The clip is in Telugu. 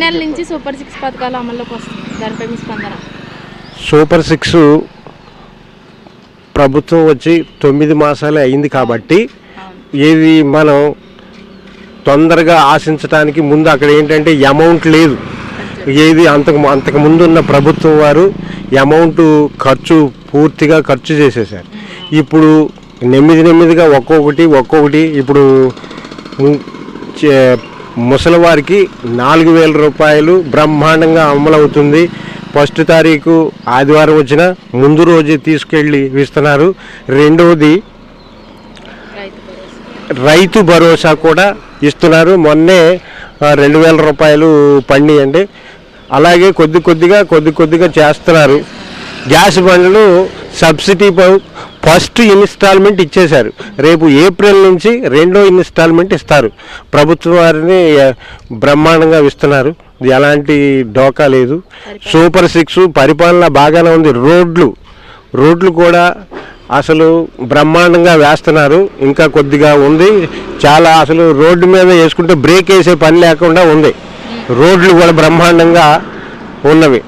నెల నుంచి సూపర్ 6 పథకాలు అమల్లోకి వస్తుంది. దానిపై మీ స్పందన? సూపర్ 6 ప్రభుత్వం వచ్చి 9 మాసాలే అయింది కాబట్టి ఏది మనం తొందరగా ఆశించడానికి ముందు అక్కడ ఏంటంటే అమౌంట్ లేదు. ఏది అంతకు ముందు ఉన్న ప్రభుత్వం వారు అమౌంట్ పూర్తిగా ఖర్చు చేసేసారు. ఇప్పుడు నెమ్మదిగా ఒక్కొక్కటి ఇప్పుడు ముసలివారికి 4,000 రూపాయలు బ్రహ్మాండంగా అమలవుతుంది. ఫస్ట్ తారీఖు ఆదివారం వచ్చిన ముందు రోజే తీసుకెళ్ళి ఇస్తున్నారు. రెండవది రైతు భరోసా కూడా ఇస్తున్నారు. మొన్నే 2,000 రూపాయలు పండియండి. అలాగే కొద్దిగా చేస్తున్నారు. గ్యాస్ బండ్లు సబ్సిడీ ఫస్ట్ ఇన్స్టాల్మెంట్ ఇచ్చేశారు. రేపు ఏప్రిల్ నుంచి 2వ ఇన్స్టాల్మెంట్ ఇస్తారు. ప్రభుత్వం వారిని బ్రహ్మాండంగా ఇస్తున్నారు. ఎలాంటి డోకా లేదు. సూపర్ 6 పరిపాలన బాగానే ఉంది. రోడ్లు కూడా అసలు బ్రహ్మాండంగా వేస్తున్నారు. ఇంకా కొద్దిగా ఉంది. చాలా అసలు రోడ్డు మీద వేసుకుంటే బ్రేక్ వేసే పని లేకుండా ఉంది. రోడ్లు కూడా బ్రహ్మాండంగా ఉన్నవి.